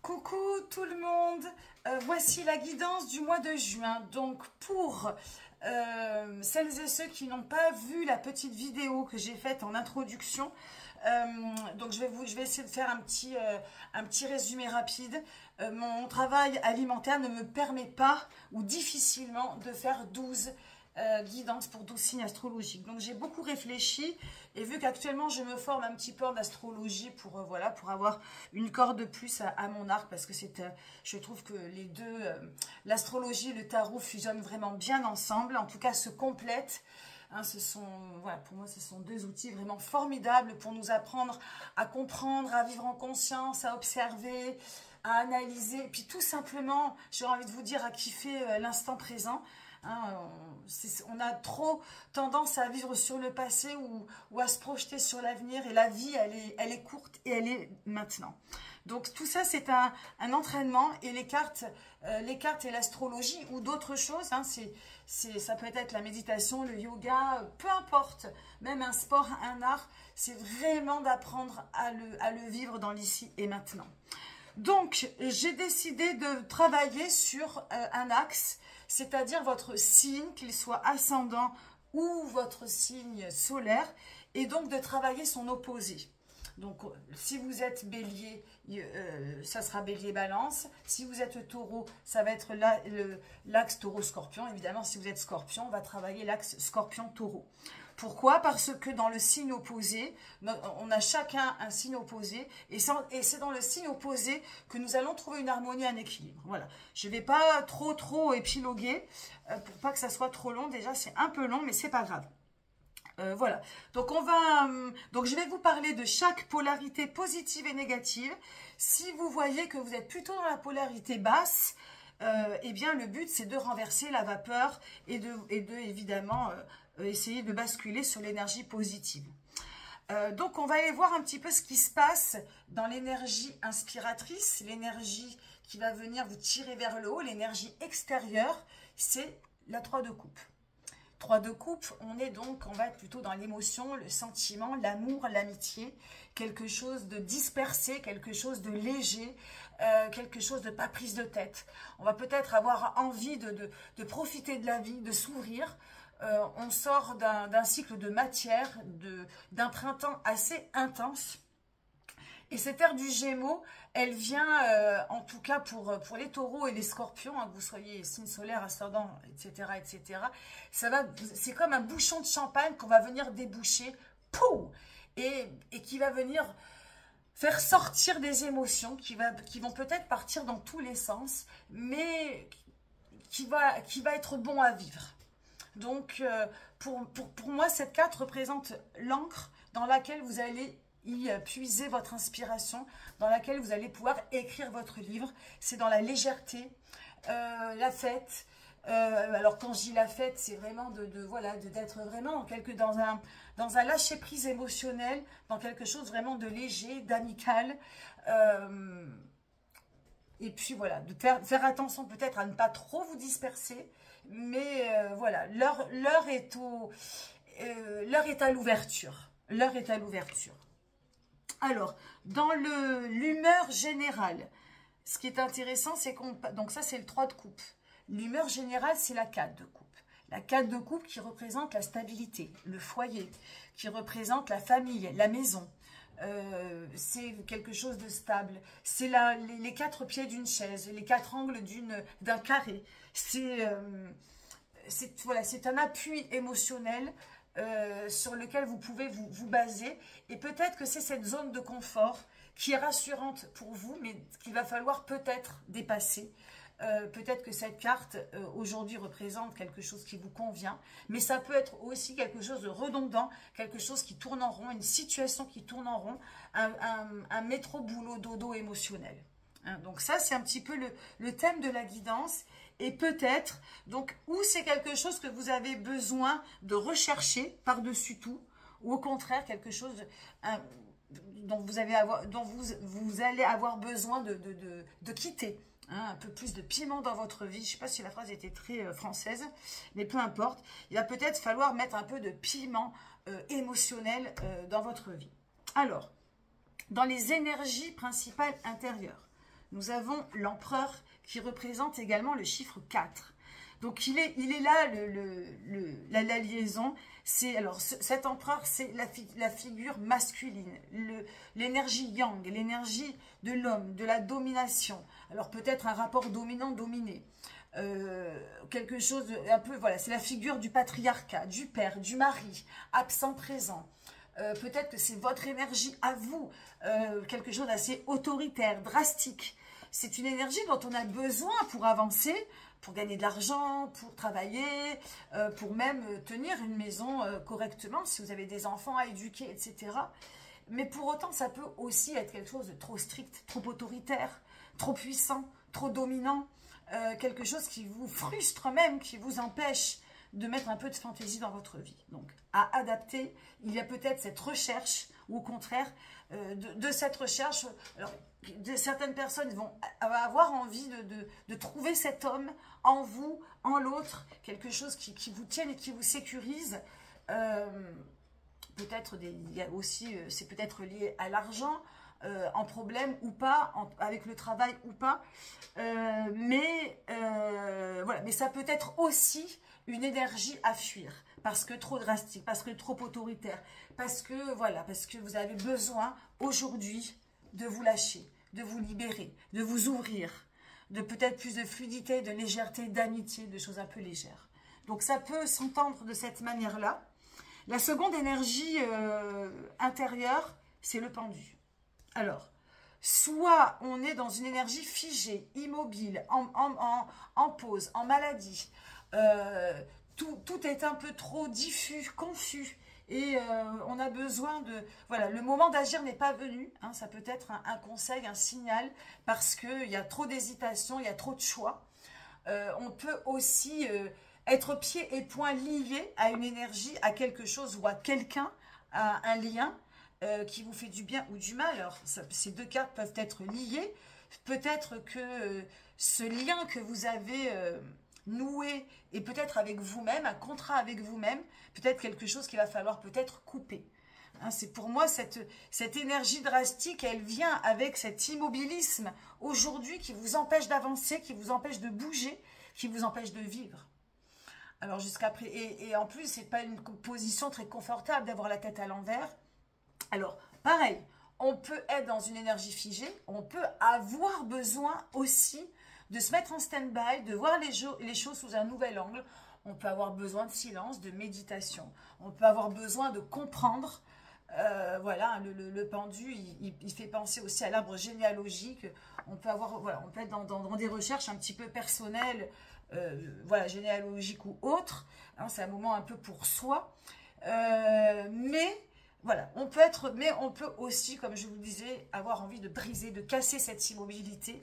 Coucou tout le monde, voici la guidance du mois de juin. Donc pour celles et ceux qui n'ont pas vu la petite vidéo que j'ai faite en introduction, donc je vais essayer de faire un petit résumé rapide. Mon travail alimentaire ne me permet pas ou difficilement de faire 12 guidance pour 12 signes astrologiques. Donc j'ai beaucoup réfléchi et vu qu'actuellement je me forme un petit peu en astrologie pour voilà, pour avoir une corde de plus à mon arc, parce que je trouve que les deux, l'astrologie et le tarot fusionnent vraiment bien ensemble, en tout cas se complètent. Hein, voilà, pour moi, ce sont deux outils vraiment formidables pour nous apprendre à comprendre, à vivre en conscience, à observer, à analyser, et puis tout simplement, j'ai envie de vous dire, à kiffer l'instant présent. Hein, on a trop tendance à vivre sur le passé ou à se projeter sur l'avenir, et la vie, elle est courte et elle est maintenant. Donc tout ça, c'est un entraînement, et les cartes et l'astrologie ou d'autres choses, hein, ça peut être la méditation, le yoga, peu importe, même un sport, un art, c'est vraiment d'apprendre à le vivre dans l'ici et maintenant. Donc, j'ai décidé de travailler sur un axe, c'est-à-dire votre signe, qu'il soit ascendant ou votre signe solaire, et donc de travailler son opposé. Donc, si vous êtes bélier, ça sera bélier-balance. Si vous êtes taureau, ça va être l'axe taureau-scorpion. Évidemment, si vous êtes scorpion, on va travailler l'axe scorpion-taureau. Pourquoi? Parce que dans le signe opposé, on a chacun un signe opposé, et c'est dans le signe opposé que nous allons trouver une harmonie, un équilibre. Voilà. Je ne vais pas trop épiloguer, pour pas que ça soit trop long. Déjà, c'est un peu long, mais c'est pas grave. Voilà, donc donc je vais vous parler de chaque polarité positive et négative. Si vous voyez que vous êtes plutôt dans la polarité basse, eh bien le but c'est de renverser la vapeur et de évidemment essayer de basculer sur l'énergie positive. Donc on va aller voir un petit peu ce qui se passe dans l'énergie inspiratrice, l'énergie qui va venir vous tirer vers le haut, l'énergie extérieure, c'est la 3 de coupe. 3 de coupe, on va être plutôt dans l'émotion, le sentiment, l'amour, l'amitié, quelque chose de dispersé, quelque chose de léger, quelque chose de pas prise de tête. On va peut-être avoir envie de profiter de la vie, de s'ouvrir. On sort d'un cycle de matière, d'un printemps assez intense. Et cette ère du Gémeaux, elle vient, en tout cas pour les taureaux et les scorpions, hein, que vous soyez signe solaire, ascendant, etc., c'est comme un bouchon de champagne qu'on va venir déboucher, pouf, et qui va venir faire sortir des émotions qui vont peut-être partir dans tous les sens, mais qui va être bon à vivre. Donc, pour moi, cette carte représente l'encre dans laquelle vous allez y puiser votre inspiration, dans laquelle vous allez pouvoir écrire votre livre. C'est dans la légèreté, la fête. Alors quand je dis la fête, c'est vraiment d'être vraiment dans un lâcher prise émotionnel, dans quelque chose vraiment de léger, d'amical. Et puis voilà, de faire attention peut-être à ne pas trop vous disperser, mais voilà, l'heure est à l'ouverture. L'heure est à l'ouverture. Alors, dans l'humeur générale, ce qui est intéressant, c'est donc ça, c'est le 3 de coupe. L'humeur générale, c'est la 4 de coupe. La 4 de coupe qui représente la stabilité, le foyer, qui représente la famille, la maison. C'est quelque chose de stable. C'est les 4 pieds d'une chaise, les 4 angles d'un carré. C'est un appui émotionnel sur lequel vous pouvez vous baser, et peut-être que c'est cette zone de confort qui est rassurante pour vous, mais qu'il va falloir peut-être dépasser. Peut-être que cette carte aujourd'hui représente quelque chose qui vous convient, mais ça peut être aussi quelque chose de redondant, quelque chose qui tourne en rond, une situation qui tourne en rond, un métro boulot dodo émotionnel. Hein, donc ça, c'est un petit peu le thème de la guidance. Et peut-être, donc, ou c'est quelque chose que vous avez besoin de rechercher par-dessus tout, ou au contraire, quelque chose dont vous allez avoir besoin de quitter. Hein, un peu plus de piment dans votre vie. Je ne sais pas si la phrase était très française, mais peu importe. Il va peut-être falloir mettre un peu de piment émotionnel dans votre vie. Alors, dans les énergies principales intérieures, nous avons l'empereur qui représente également le chiffre 4. Donc, il est là, la liaison. Alors, cet empereur, c'est la figure masculine, l'énergie yang, l'énergie de l'homme, de la domination. Alors, peut-être un rapport dominant-dominé. Quelque chose, un peu, voilà, c'est la figure du patriarcat, du père, du mari, absent-présent. Peut-être que c'est votre énergie à vous, quelque chose d'assez autoritaire, drastique. C'est une énergie dont on a besoin pour avancer, pour gagner de l'argent, pour travailler, pour même tenir une maison correctement, si vous avez des enfants à éduquer, etc. Mais pour autant, ça peut aussi être quelque chose de trop strict, trop autoritaire, trop puissant, trop dominant, quelque chose qui vous frustre même, qui vous empêche de mettre un peu de fantaisie dans votre vie. Donc, à adapter, il y a peut-être cette recherche, ou au contraire, de cette recherche, alors, certaines personnes vont avoir envie de trouver cet homme en vous, en l'autre, quelque chose qui vous tienne et qui vous sécurise. Peut-être, il y a aussi, c'est peut-être lié à l'argent, en problème ou pas, avec le travail ou pas. Voilà, mais ça peut être aussi une énergie à fuir, parce que trop drastique, parce que trop autoritaire, parce que, voilà, parce que vous avez besoin aujourd'hui de vous lâcher, de vous libérer, de vous ouvrir, de peut-être plus de fluidité, de légèreté, d'amitié, de choses un peu légères. Donc ça peut s'entendre de cette manière-là. La seconde énergie intérieure, c'est le pendu. Alors, soit on est dans une énergie figée, immobile, en pause, en maladie. Tout est un peu trop diffus, confus. Et on a besoin de... Voilà, le moment d'agir n'est pas venu. Hein, ça peut être un conseil, un signal, parce qu'il y a trop d'hésitation, il y a trop de choix. On peut aussi être pieds et poings liés à une énergie, à quelque chose ou à quelqu'un, à un lien qui vous fait du bien ou du mal. Alors, ces deux cartes peuvent être liées. Peut-être que ce lien que vous avez... nouer et peut-être avec vous-même, un contrat avec vous-même, peut-être quelque chose qu'il va falloir peut-être couper. Hein, c'est pour moi cette énergie drastique, elle vient avec cet immobilisme aujourd'hui qui vous empêche d'avancer, qui vous empêche de bouger, qui vous empêche de vivre. Alors jusqu'après, et en plus, c'est pas une position très confortable d'avoir la tête à l'envers. Alors, pareil, on peut être dans une énergie figée, on peut avoir besoin aussi de se mettre en stand-by, de voir les choses sous un nouvel angle. On peut avoir besoin de silence, de méditation. On peut avoir besoin de comprendre. Voilà, le pendu, il fait penser aussi à l'arbre généalogique. On peut avoir, voilà, on peut être dans des recherches un petit peu personnelles, voilà, généalogiques ou autres. Hein, c'est un moment un peu pour soi. Mais voilà, on peut aussi, comme je vous le disais, avoir envie de briser, de casser cette immobilité,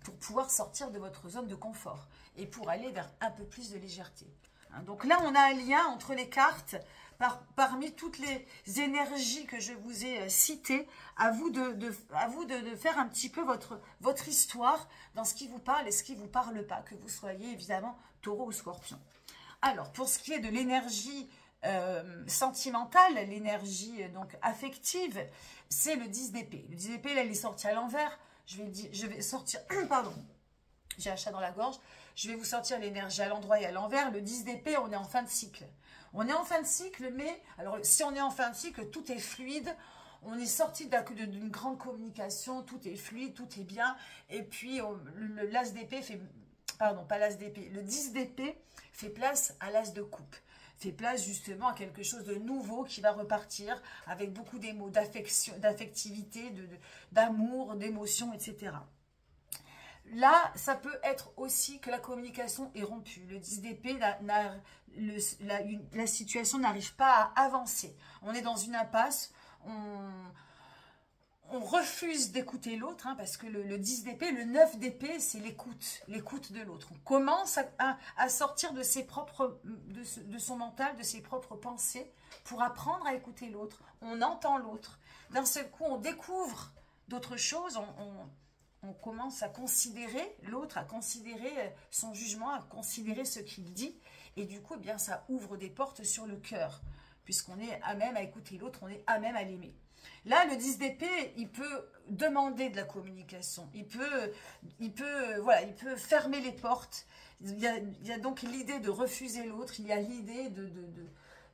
pour pouvoir sortir de votre zone de confort et pour aller vers un peu plus de légèreté. Hein, donc là, on a un lien entre les cartes, parmi toutes les énergies que je vous ai citées, à vous de faire un petit peu votre histoire dans ce qui vous parle et ce qui ne vous parle pas, que vous soyez évidemment taureau ou scorpion. Alors, pour ce qui est de l'énergie sentimentale, l'énergie donc affective, c'est le 10 d'épée. Le 10 d'épée, là, il est sorti à l'envers. Je vais sortir, pardon, j'ai un chat dans la gorge. Je vais vous sortir l'énergie à l'endroit et à l'envers. Le 10 d'épée, on est en fin de cycle. On est en fin de cycle, mais alors si on est en fin de cycle, tout est fluide. On est sorti d'une grande communication, tout est fluide, tout est bien. Et puis, l'as d'épée fait, pardon, pas l'as d'épée, le 10 d'épée fait place à l'as de coupe. Fait place justement à quelque chose de nouveau qui va repartir avec beaucoup d'émots, d'affectivité, d'amour, d'émotion, etc. Là, ça peut être aussi que la communication est rompue. Le 10 d'épée, la situation n'arrive pas à avancer. On est dans une impasse, on refuse d'écouter l'autre, hein, parce que le 10 d'épée, le 9 d'épée, c'est l'écoute de l'autre. On commence à sortir de son mental, de ses propres pensées, pour apprendre à écouter l'autre. On entend l'autre. D'un seul coup, on découvre d'autres choses, on commence à considérer l'autre, à considérer son jugement, à considérer ce qu'il dit, et du coup, eh bien, ça ouvre des portes sur le cœur. puisqu'on est à même à écouter l'autre, on est à même à l'aimer. Là, le 10 d'épée, il peut demander de la communication, il peut fermer les portes. Il y a donc l'idée de refuser l'autre, il y a l'idée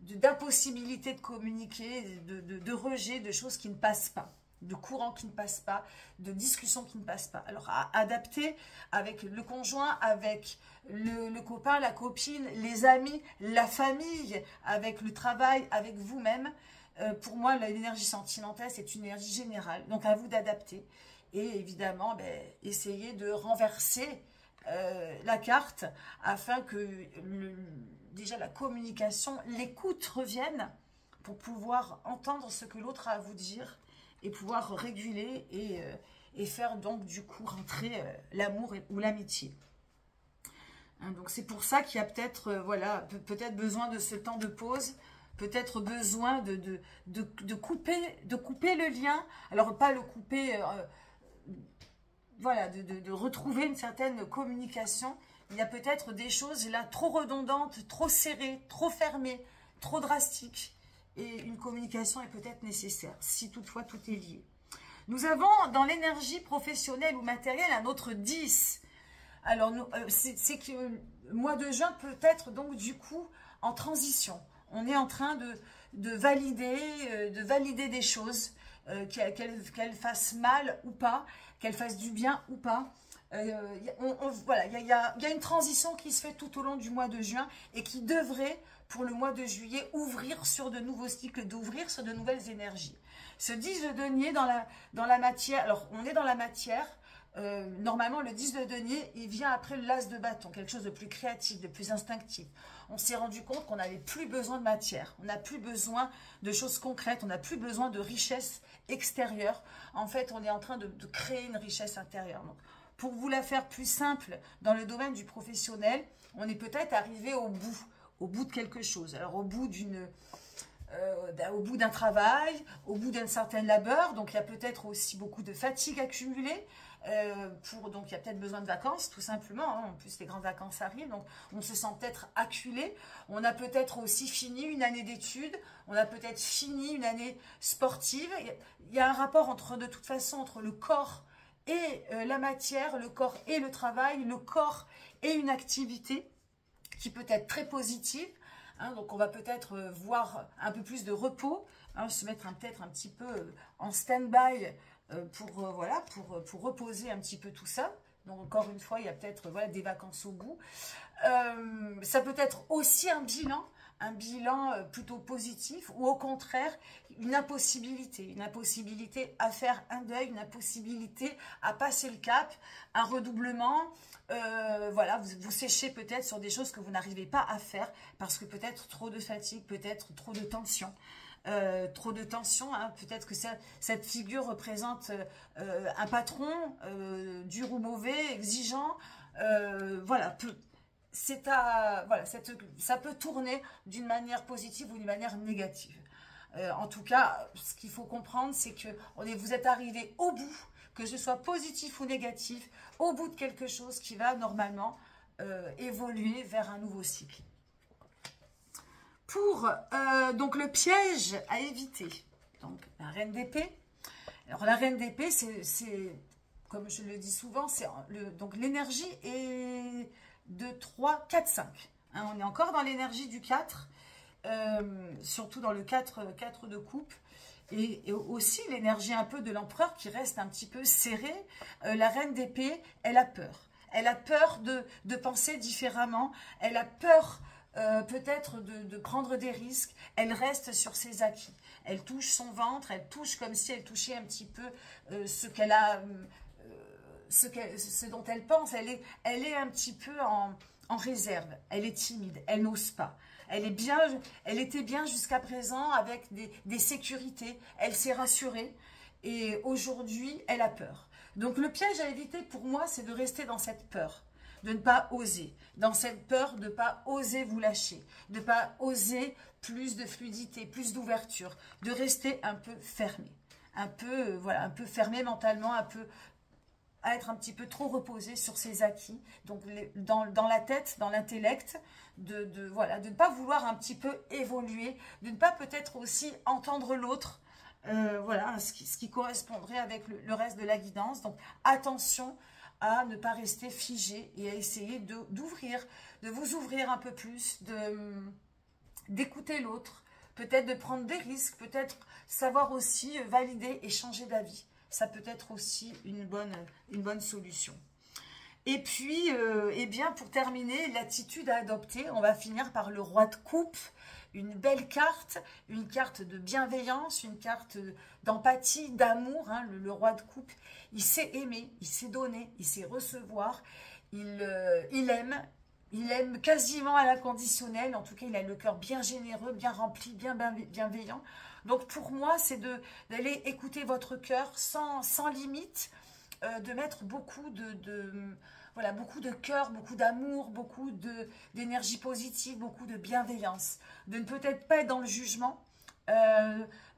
d'impossibilité de communiquer, de rejet, de choses qui ne passent pas, de courants qui ne passent pas, de discussions qui ne passent pas. Alors, à adapter avec le conjoint, avec le copain, la copine, les amis, la famille, avec le travail, avec vous-même. Pour moi, l'énergie sentimentale, c'est une énergie générale. Donc, à vous d'adapter. Et évidemment, essayer de renverser la carte afin que déjà la communication, l'écoute revienne pour pouvoir entendre ce que l'autre a à vous dire et pouvoir réguler et faire donc du coup rentrer l'amour ou l'amitié. Hein, donc c'est pour ça qu'il y a peut-être peut-être besoin de ce temps de pause, peut-être besoin de couper le lien. Alors pas le couper, de retrouver une certaine communication. Il y a peut-être des choses là trop redondantes, trop serrées, trop fermées, trop drastiques. Et une communication est peut-être nécessaire, si toutefois tout est lié. Nous avons dans l'énergie professionnelle ou matérielle un autre 10. Alors, c'est que le mois de juin peut être donc du coup en transition. On est en train de valider des choses, qu'elles fassent mal ou pas, qu'elles fassent du bien ou pas. Voilà, il y a une transition qui se fait tout au long du mois de juin et qui devrait, pour le mois de juillet, ouvrir sur de nouveaux cycles, d'ouvrir sur de nouvelles énergies. Ce 10 de denier dans la matière, alors on est dans la matière, normalement le 10 de denier, il vient après le l'as de bâton, quelque chose de plus créatif, de plus instinctif. On s'est rendu compte qu'on n'avait plus besoin de matière, on n'a plus besoin de choses concrètes, on n'a plus besoin de richesse extérieure. En fait, on est en train de créer une richesse intérieure. Donc, pour vous la faire plus simple, dans le domaine du professionnel, on est peut-être arrivé au bout de quelque chose. Alors, au bout d'un travail, au bout d'un certain labeur, donc il y a peut-être aussi beaucoup de fatigue accumulée, donc il y a peut-être besoin de vacances, tout simplement, hein. En plus les grandes vacances arrivent, donc on se sent peut-être acculé, on a peut-être aussi fini une année d'études, on a peut-être fini une année sportive, il y a un rapport de toute façon entre le corps et la matière, le corps et le travail, le corps et une activité qui peut être très positive. Hein, donc on va peut-être voir un peu plus de repos, hein, se mettre peut-être un petit peu en stand-by pour reposer un petit peu tout ça. Donc encore une fois, il y a peut-être des vacances au bout. Ça peut être aussi un bilan plutôt positif ou au contraire une impossibilité à faire un deuil, une impossibilité à passer le cap, un redoublement. Vous séchez peut-être sur des choses que vous n'arrivez pas à faire parce que peut-être trop de fatigue, peut-être trop de tension. Hein, peut-être que cette figure représente un patron dur ou mauvais, exigeant, ça peut tourner d'une manière positive ou d'une manière négative. En tout cas, ce qu'il faut comprendre, c'est que vous êtes arrivé au bout, que ce soit positif ou négatif, au bout de quelque chose qui va normalement évoluer vers un nouveau cycle. Pour donc le piège à éviter, donc la reine d'épée. Alors la reine d'épée, c'est comme je le dis souvent, donc l'énergie est de 3, 4, 5. Hein, on est encore dans l'énergie du 4, surtout dans le 4 de coupe. Et aussi l'énergie un peu de l'empereur qui reste un petit peu serrée. La reine d'épée, elle a peur. Elle a peur de penser différemment. Elle a peur peut-être de prendre des risques. Elle reste sur ses acquis. Elle touche son ventre, elle touche comme si elle touchait un petit peu ce qu'elle a, ce dont elle pense. Elle est un petit peu en réserve. Elle est timide, elle n'ose pas. Elle était bien jusqu'à présent avec des sécurités. Elle s'est rassurée et aujourd'hui, elle a peur. Donc le piège à éviter pour moi, c'est de rester dans cette peur, de ne pas oser. Dans cette peur de ne pas oser vous lâcher, de ne pas oser plus de fluidité, plus d'ouverture, de rester un peu fermé. Un peu fermé mentalement, un peu à être un petit peu trop reposé sur ses acquis, donc dans la tête, dans l'intellect, voilà, de ne pas vouloir un petit peu évoluer, de ne pas peut-être aussi entendre l'autre, voilà, ce qui correspondrait avec le reste de la guidance. Donc attention à ne pas rester figé et à essayer de vous ouvrir un peu plus, d'écouter l'autre, peut-être de prendre des risques, peut-être savoir aussi valider et changer d'avis. Ça peut être aussi une bonne solution. Et puis, eh bien, pour terminer, l'attitude à adopter, on va finir par le roi de coupe. Une belle carte, une carte de bienveillance, une carte d'empathie, d'amour. Hein, le roi de coupe, il sait aimer, il sait donner, il sait recevoir, il aime quasiment à l'inconditionnel. En tout cas, il a le cœur bien généreux, bien rempli, bien bienveillant. Donc pour moi, c'est d'aller écouter votre cœur sans limite, de mettre beaucoup voilà, beaucoup de cœur, beaucoup d'amour, beaucoup d'énergie positive, beaucoup de bienveillance. De ne peut-être pas être dans le jugement,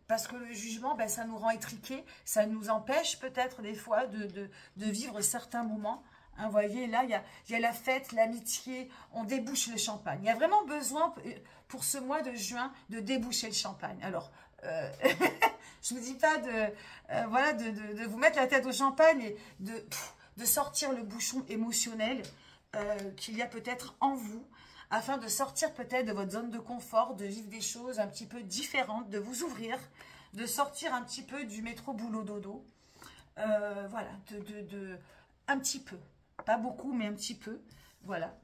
parce que le jugement, ben, ça nous rend étriqués, ça nous empêche peut-être des fois de vivre certains moments. Hein, vous voyez, là, il y a la fête, l'amitié, on débouche le champagne. Il y a vraiment besoin, pour ce mois de juin, de déboucher le champagne. Alors, je ne vous dis pas voilà, de vous mettre la tête au champagne et de sortir le bouchon émotionnel qu'il y a peut-être en vous, afin de sortir peut-être de votre zone de confort, de vivre des choses un petit peu différentes, de vous ouvrir, de sortir un petit peu du métro boulot dodo. Voilà, un petit peu. Pas beaucoup, mais un petit peu, voilà,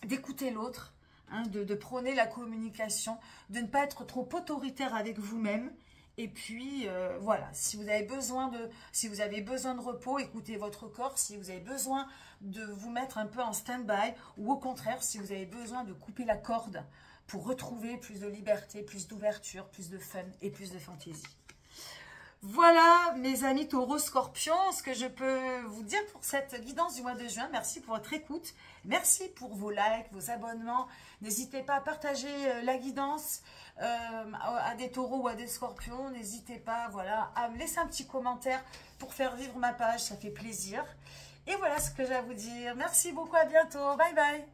d'écouter l'autre, hein, de prôner la communication, de ne pas être trop autoritaire avec vous-même. Et puis, voilà, si vous avez besoin de repos, écoutez votre corps. Si vous avez besoin de vous mettre un peu en stand-by, ou au contraire, si vous avez besoin de couper la corde pour retrouver plus de liberté, plus d'ouverture, plus de fun et plus de fantaisie. Voilà, mes amis taureaux, scorpions, ce que je peux vous dire pour cette guidance du mois de juin. Merci pour votre écoute. Merci pour vos likes, vos abonnements. N'hésitez pas à partager la guidance à des taureaux ou à des scorpions. N'hésitez pas, voilà, à me laisser un petit commentaire pour faire vivre ma page. Ça fait plaisir. Et voilà ce que j'ai à vous dire. Merci beaucoup, à bientôt. Bye bye.